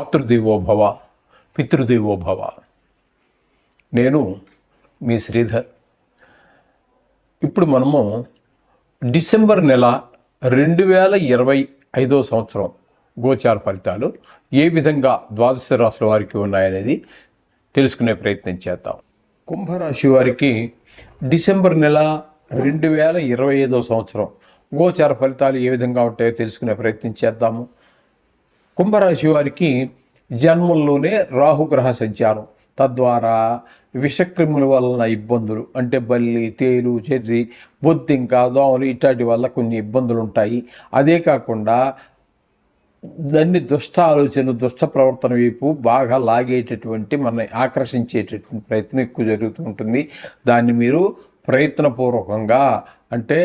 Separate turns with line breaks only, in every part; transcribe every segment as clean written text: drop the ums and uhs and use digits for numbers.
మాతృదేవోభవ పితృదేవోభవ. నేను మీ శ్రీధర్. ఇప్పుడు మనము డిసెంబర్ నెల 2025 సంవత్సరం గోచార ఫలితాలు ఏ విధంగా ద్వాదశ రాశుల వారికి ఉన్నాయనేది తెలుసుకునే ప్రయత్నం చేద్దాం. కుంభరాశి వారికి డిసెంబర్ నెల 2025 సంవత్సరం గోచార ఫలితాలు ఏ విధంగా ఉంటాయో తెలుసుకునే ప్రయత్నం చేద్దాము. కుంభరాశి వారికి జన్మంలోనే రాహుగ్రహ సంచారం, తద్వారా విషక్రిముల వలన ఇబ్బందులు అంటే బల్లి, తేలు, చెర్రి, బొద్దింక, దోమలు ఇట్లాంటి వల్ల కొన్ని ఇబ్బందులు ఉంటాయి. అదే కాకుండా దాన్ని దుష్ట ఆలోచన, దుష్ట ప్రవర్తన వైపు బాగా లాగేటటువంటి మనల్ని ఆకర్షించేటటువంటి ప్రయత్నం ఎక్కువ జరుగుతూ ఉంటుంది. దాన్ని మీరు ప్రయత్నపూర్వకంగా అంటే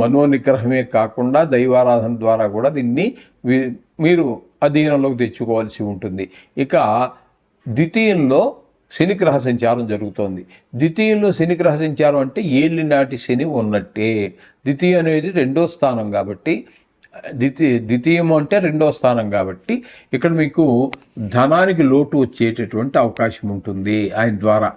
మనోనిగ్రహమే కాకుండా దైవారాధన ద్వారా కూడా దీన్ని మీరు అధీనంలోకి తెచ్చుకోవాల్సి ఉంటుంది. ఇక ద్వితీయంలో శనిగ్రహ సంచారం జరుగుతోంది. ద్వితీయంలో శనిగ్రహ సంచారం అంటే ఏళ్ళనాటి శని ఉన్నట్టే. ద్వితీయం అనేది రెండో స్థానం కాబట్టి, ద్వితీయం అంటే రెండో స్థానం కాబట్టి ఇక్కడ మీకు ధనానికి లోటు వచ్చేటటువంటి అవకాశం ఉంటుంది. ఆయన ద్వారా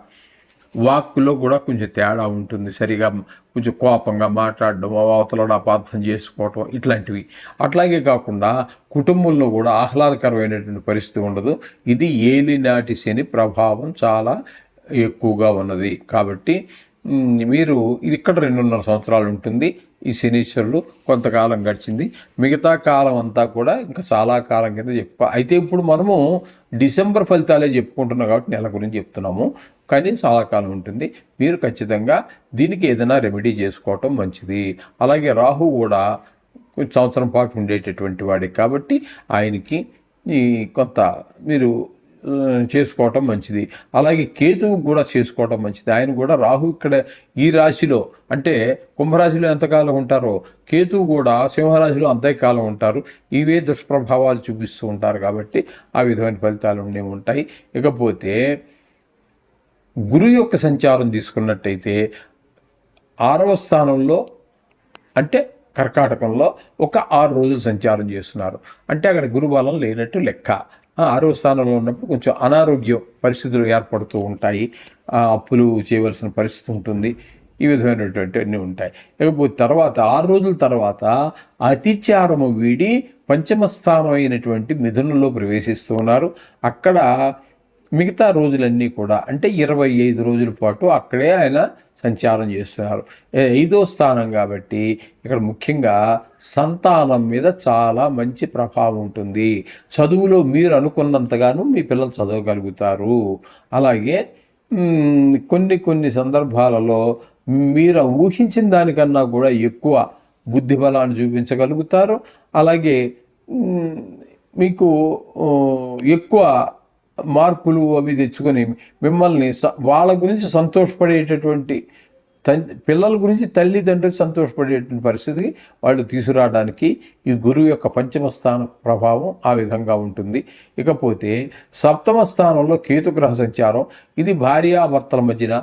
వాక్కులో కూడా కొంచెం తేడా ఉంటుంది. సరిగా కొంచెం కోపంగా మాట్లాడడం, అవతలను అపార్థం చేసుకోవటం ఇట్లాంటివి. అట్లాగే కాకుండా కుటుంబంలో కూడా ఆహ్లాదకరమైనటువంటి పరిస్థితి ఉండదు. ఇది ఏలినాటి శని ప్రభావం చాలా ఎక్కువగా ఉన్నది. కాబట్టి మీరు ఇది ఇక్కడ 2.5 సంవత్సరాలు ఉంటుంది. ఈ శనీశ్వరుడు కొంతకాలం గడిచింది. మిగతా కాలం అంతా కూడా ఇంకా చాలా కాలం కింద అయితే ఇప్పుడు మనము డిసెంబర్ ఫలితాలే చెప్పుకుంటున్నాం కాబట్టి నెల గురించి చెప్తున్నాము. కానీ చాలా కాలం ఉంటుంది. మీరు ఖచ్చితంగా దీనికి ఏదైనా రెమెడీ చేసుకోవటం మంచిది. అలాగే రాహు కూడా సంవత్సరం పాటు ఉండేటటువంటి వాడి కాబట్టి ఆయనకి కొంత మీరు చేసుకోవటం మంచిది. అలాగే కేతువు కూడా చేసుకోవటం మంచిది. ఆయన కూడా రాహు ఇక్కడ ఈ రాశిలో అంటే కుంభరాశిలో ఎంతకాలం ఉంటారో కేతువు కూడా సింహరాశిలో అంతకాలం ఉంటారు. ఇవే దుష్ప్రభావాలు చూపిస్తూ ఉంటారు కాబట్టి ఆ విధమైన ఫలితాలు ఉంటాయి. ఇకపోతే గురువు యొక్క సంచారం తీసుకున్నట్టయితే 6వ స్థానంలో అంటే కర్కాటకంలో ఒక 6 రోజులు సంచారం చేస్తున్నారు. అంటే అక్కడ గురుబలం లేనట్టు లెక్క. 6వ స్థానంలో ఉన్నప్పుడు కొంచెం అనారోగ్య పరిస్థితులు ఏర్పడుతూ ఉంటాయి. అప్పులు చేయవలసిన పరిస్థితి ఉంటుంది. ఈ విధమైనటువంటి అన్నీ ఉంటాయి. ఇకపోతే తర్వాత 6 రోజుల తర్వాత అతిచారము వీడి పంచమ స్థానం అయినటువంటి మిథునంలో ప్రవేశిస్తూ ఉన్నారు. అక్కడ మిగతా రోజులన్నీ కూడా అంటే 25 రోజుల పాటు అక్కడే ఆయన సంచారం చేస్తున్నారు. 5వ స్థానం కాబట్టి ఇక్కడ ముఖ్యంగా సంతానం మీద చాలా మంచి ప్రభావం ఉంటుంది. చదువులో మీరు అనుకున్నంతగానో మీ పిల్లలు చదవగలుగుతారు. అలాగే కొన్ని సందర్భాలలో మీరు ఊహించిన దానికన్నా కూడా ఎక్కువ బుద్ధి బలాన్ని చూపించగలుగుతారు. అలాగే మీకు ఎక్కువ మార్కులు అవి తెచ్చుకొని మిమ్మల్ని వాళ్ళ గురించి సంతోషపడేటటువంటి పిల్లల గురించి తల్లిదండ్రులు సంతోషపడేటువంటి పరిస్థితికి వాళ్ళు తీసుకురావడానికి ఈ గురువు యొక్క పంచమ స్థాన ప్రభావం ఆ విధంగా ఉంటుంది. ఇకపోతే 7వ స్థానంలో కేతుగ్రహ సంచారం. ఇది భార్యాభర్తల మధ్యన,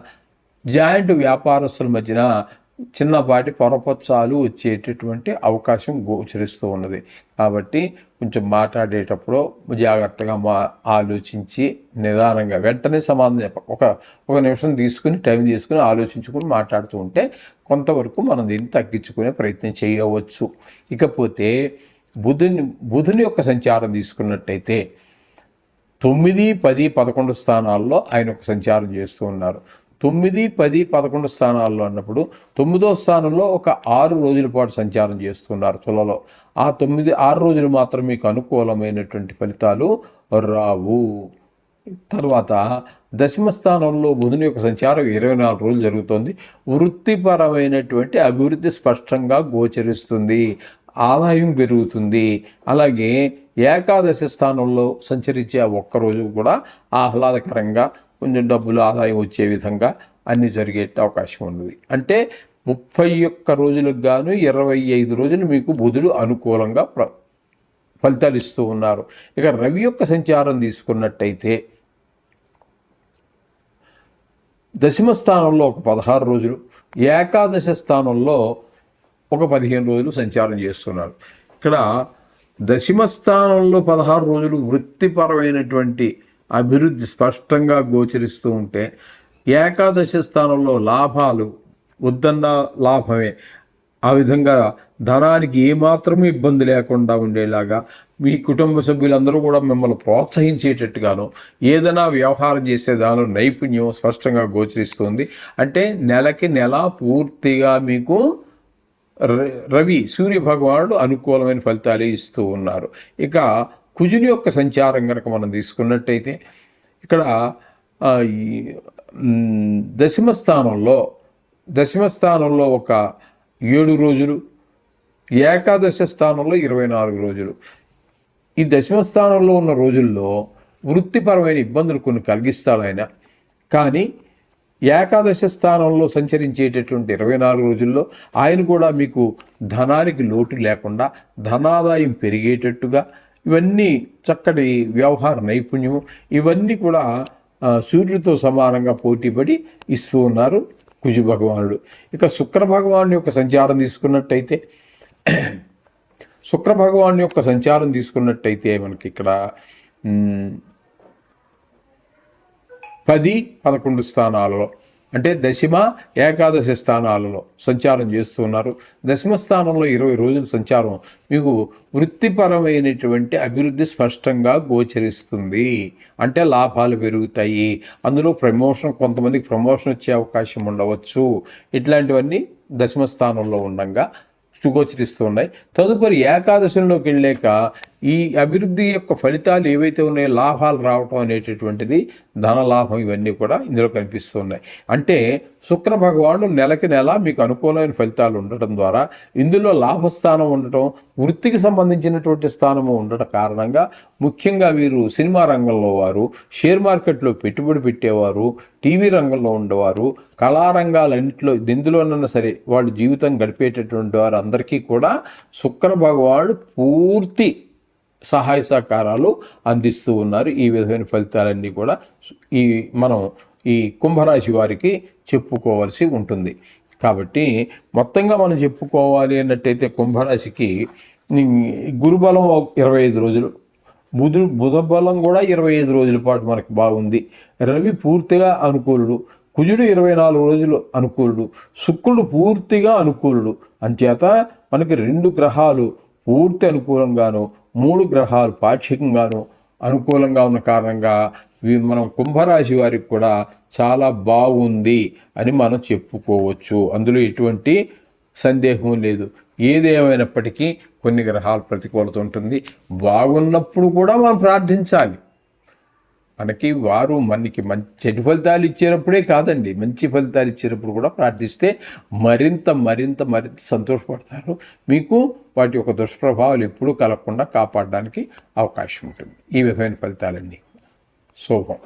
జాయింట్ వ్యాపారస్తుల మధ్యన చిన్నపాటి పొరపచ్చాలు వచ్చేటటువంటి అవకాశం గోచరిస్తూ ఉన్నది. కాబట్టి కొంచెం మాట్లాడేటప్పుడు జాగ్రత్తగా ఆలోచించి నిదానంగా వెంటనే సమాధానం ఒక నిమిషం తీసుకుని టైం తీసుకుని ఆలోచించుకుని మాట్లాడుతూ ఉంటే కొంతవరకు మనం దీన్ని తగ్గించుకునే ప్రయత్నం చేయవచ్చు. ఇకపోతే బుధుని యొక్క సంచారం తీసుకున్నట్టయితే 9, 10, 11 స్థానాల్లో ఆయన ఒక సంచారం చేస్తూ ఉన్నారు. 9, 10, 11 స్థానాల్లో అన్నప్పుడు 9వ స్థానంలో ఒక 6 రోజుల పాటు సంచారం చేస్తున్నారు తులలో. ఆ 6 రోజులు మాత్రం మీకు అనుకూలమైనటువంటి ఫలితాలు రావు. తర్వాత 10వ స్థానంలో బుధుని యొక్క సంచారం 24 రోజులు జరుగుతుంది. వృత్తిపరమైనటువంటి అభివృద్ధి స్పష్టంగా గోచరిస్తుంది. ఆదాయం పెరుగుతుంది. అలాగే ఏకాదశి స్థానంలో సంచరించే ఒక్కరోజు కూడా ఆహ్లాదకరంగా కొంచెం డబ్బులు ఆదాయం వచ్చే విధంగా అన్నీ జరిగే అవకాశం ఉంది. అంటే 31 రోజులకు గాను 25 రోజులు మీకు బుధుడు అనుకూలంగా ఫలితాలు ఇస్తూ ఉన్నారు. ఇక రవి యొక్క సంచారం తీసుకున్నట్టయితే 10వ స్థానంలో ఒక 16 రోజులు, ఏకాదశ స్థానంలో ఒక 15 రోజులు సంచారం చేస్తున్నారు. ఇక్కడ దశమ స్థానంలో 16 రోజులు వృత్తిపరమైనటువంటి అభివృద్ధి స్పష్టంగా గోచరిస్తూ ఉంటే, ఏకాదశి స్థానంలో లాభాలు వద్దన్న లాభమే. ఆ విధంగా ధనానికి ఏమాత్రమూ ఇబ్బంది లేకుండా ఉండేలాగా మీ కుటుంబ సభ్యులందరూ కూడా మిమ్మల్ని ప్రోత్సహించేటట్టుగాను, ఏదైనా వ్యవహారం చేసే దానిలో నైపుణ్యం స్పష్టంగా గోచరిస్తుంది. అంటే నెలకి నెల పూర్తిగా మీకు రవి సూర్య భగవానుడు అనుకూలమైన ఫలితాలే ఇస్తూ ఉన్నారు. ఇక కుజుని యొక్క సంచారం కనుక మనం తీసుకున్నట్టయితే, ఇక్కడ ఈ దశమ స్థానంలో ఒక 7 రోజులు, ఏకాదశ స్థానంలో 24 రోజులు. ఈ దశమ స్థానంలో ఉన్న రోజుల్లో వృత్తిపరమైన ఇబ్బందులు కొన్ని కలిగిస్తాడు ఆయన. కానీ ఏకాదశ స్థానంలో సంచరించేటటువంటి 24 రోజుల్లో ఆయన కూడా మీకు ధనానికి లోటు లేకుండా ధనాదాయం పెరిగేటట్టుగా, ఇవన్నీ చక్కటి వ్యవహార నైపుణ్యం, ఇవన్నీ కూడా సూర్యుడితో సమానంగా పోటీపడి ఇస్తూ ఉన్నారు కుజ భగవానుడు. ఇక శుక్ర భగవాను యొక్క సంచారం తీసుకున్నట్టయితే మనకి ఇక్కడ 10-11 స్థానాలలో, అంటే దశమ ఏకాదశ స్థానాలలో సంచారం చేస్తున్నారు. దశమ స్థానంలో 20 రోజుల సంచారం మీకు వృత్తిపరమైనటువంటి అభివృద్ధి స్పష్టంగా గోచరిస్తుంది. అంటే లాభాలు పెరుగుతాయి, అందులో ప్రమోషన్, కొంతమందికి ప్రమోషన్ వచ్చే అవకాశం ఉండవచ్చు. ఇట్లాంటివన్నీ దశమ స్థానంలో ఉండగా గోచరిస్తున్నాయి. తదుపరి ఏకాదశంలోకి వెళ్ళాక ఈ అభివృద్ధి యొక్క ఫలితాలు ఏవైతే ఉన్నాయో, లాభాలు రావటం అనేటటువంటిది, ధనలాభం, ఇవన్నీ కూడా ఇందులో కనిపిస్తున్నాయి. అంటే శుక్ర భగవానుడు నెలకి నెల మీకు అనుకూలమైన ఫలితాలు ఉండటం ద్వారా, ఇందులో లాభస్థానం ఉండటం, వృత్తికి సంబంధించినటువంటి స్థానము ఉండటం కారణంగా, ముఖ్యంగా వీరు సినిమా రంగంలో వారు, షేర్ మార్కెట్లో పెట్టుబడి పెట్టేవారు, టీవీ రంగంలో ఉండేవారు, కళారంగాలన్నింటిలో ఎందులోనన్నా సరే వాళ్ళు జీవితం గడిపేటటువంటి వారు అందరికీ కూడా శుక్ర భగవానుడు పూర్తి సహాయ సహకారాలు అందిస్తూ ఉన్నారు. ఈ విధమైన ఫలితాలన్నీ కూడా మనం ఈ కుంభరాశి వారికి చెప్పుకోవాల్సి ఉంటుంది. కాబట్టి మొత్తంగా మనం చెప్పుకోవాలి అన్నట్టయితే, కుంభరాశికి గురుబలం 25 రోజులు, బుధ బలం కూడా 25 రోజుల పాటు మనకి బాగుంది. రవి పూర్తిగా అనుకూలుడు, కుజుడు 24 రోజులు అనుకూలుడు, శుక్రుడు పూర్తిగా అనుకూలుడు. అంచేత మనకి 2 గ్రహాలు పూర్తి అనుకూలంగాను, 3 గ్రహాలు పాక్షికంగాను అనుకూలంగా ఉన్న కారణంగా మనం కుంభరాశి వారికి కూడా చాలా బాగుంది అని మనం చెప్పుకోవచ్చు. అందులో ఎటువంటి సందేహం లేదు. ఏదేమైనప్పటికీ కొన్ని గ్రహాల ప్రతికూలత ఉంటుంది. బాగున్నప్పుడు కూడా మనం ప్రార్థించాలి. మనకి చెడు ఫలితాలు ఇచ్చేటప్పుడే కాదండి, మంచి ఫలితాలు ఇచ్చేటప్పుడు కూడా ప్రార్థిస్తే మరింత సంతోషపడతారు. మీకు వాటి యొక్క దుష్ప్రభావాలు ఎప్పుడూ కలగకుండా కాపాడడానికి అవకాశం ఉంటుంది. ఈ విధమైన ఫలితాలన్నీ శుభం.